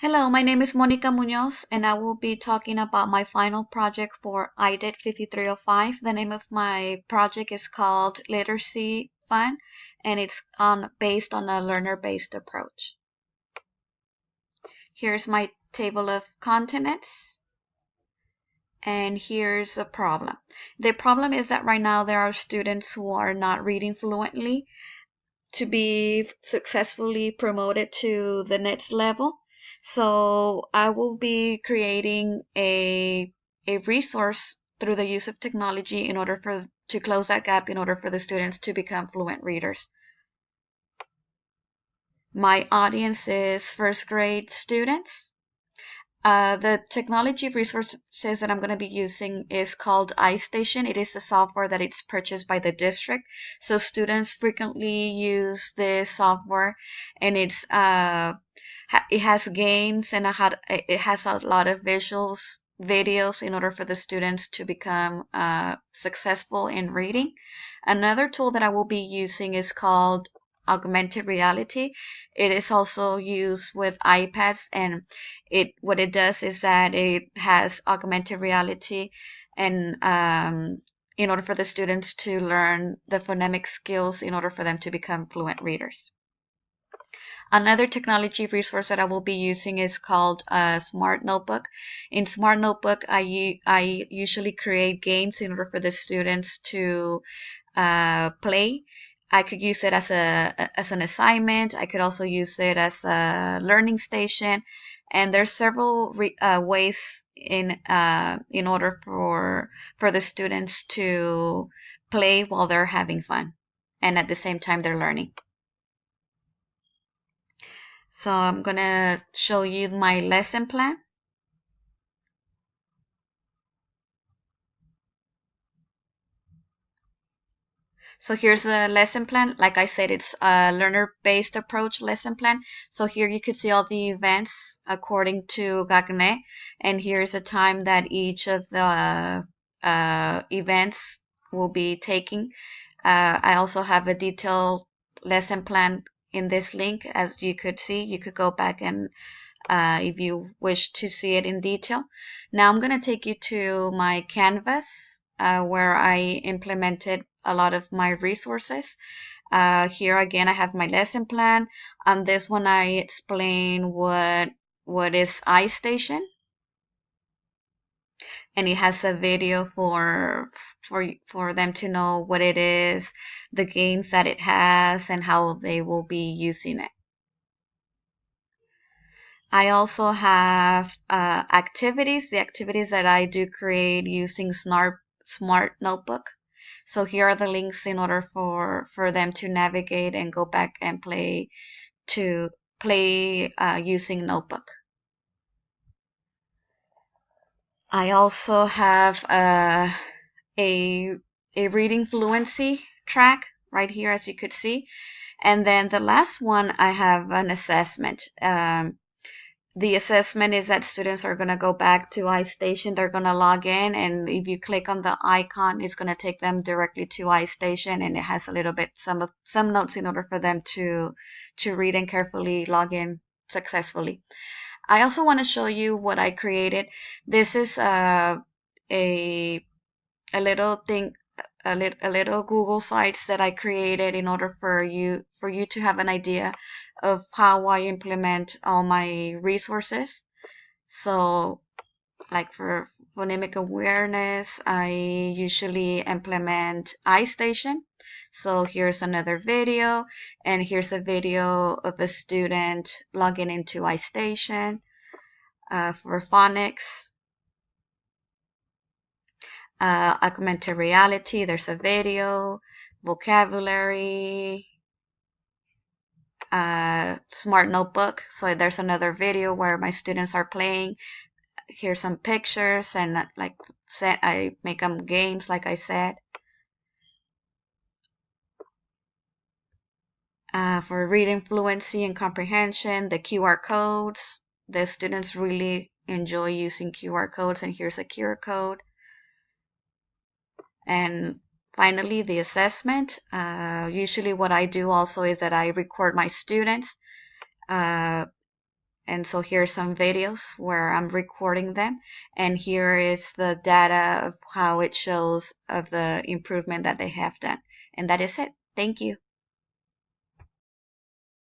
Hello, my name is Monica Munoz, and I will be talking about my final project for IDET 5305. The name of my project is called Literacy Fun, and it's based on a learner-based approach. Here's my table of contents, and here's a problem. The problem is that right now there are students who are not reading fluently. To be successfully promoted to the next level. So I will be creating a resource through the use of technology in order to close that gap in order for the students to become fluent readers. My audience is first grade students. The technology resources that I'm going to be using is called iStation. It is a software that it's purchased by the district. So students frequently use this software, and it has games and it has a lot of videos in order for the students to become successful in reading. Another tool that I will be using is called augmented reality. It is also used with iPads, and what it does is that it has augmented reality, and in order for the students to learn the phonemic skills in order for them to become fluent readers. Another technology resource that I will be using is called Smart Notebook. In Smart Notebook, I usually create games in order for the students to play. I could use it as an assignment. I could also use it as a learning station, and there's several ways in order for the students to play while they're having fun, and at the same time they're learning. So I'm gonna show you my lesson plan. So here's a lesson plan. Like I said, it's a learner-based approach lesson plan. So here you could see all the events according to Gagné, and here's a time that each of the events will be taking. I also have a detailed lesson plan in this link. As you could see, you could go back and if you wish to see it in detail. Now I'm going to take you to my Canvas where I implemented a lot of my resources. Here again, I have my lesson plan. On this one, I explain what is iStation, and it has a video for them to know what it is, the games that it has, and how they will be using it. I also have activities, the activities that I do create using Smart Notebook. So here are the links in order for them to navigate and go back and play using Notebook. I also have a reading fluency track right here, as you could see. And then the last one, I have an assessment. The assessment is that students are going to go back to iStation. They're going to log in, and if you click on the icon, it's going to take them directly to iStation, and it has a little bit some notes in order for them to read and carefully log in successfully. I also want to show you what I created. This is a little thing, a little Google sites that I created in order for you to have an idea of how I implement all my resources. So, like for phonemic awareness, I usually implement iStation. So here's another video, and here's a video of a student logging into iStation. For phonics, augmented reality, there's a video, vocabulary, smart notebook. So there's another video where my students are playing. Here's some pictures, and like said, I make them games, like I said. For reading fluency and comprehension, the QR codes. The students really enjoy using QR codes, and here's a QR code. And finally, the assessment. Usually what I do also is that I record my students, And so here are some videos where I'm recording them, and here is the data of how it shows of the improvement that they have done. And that is it. Thank you.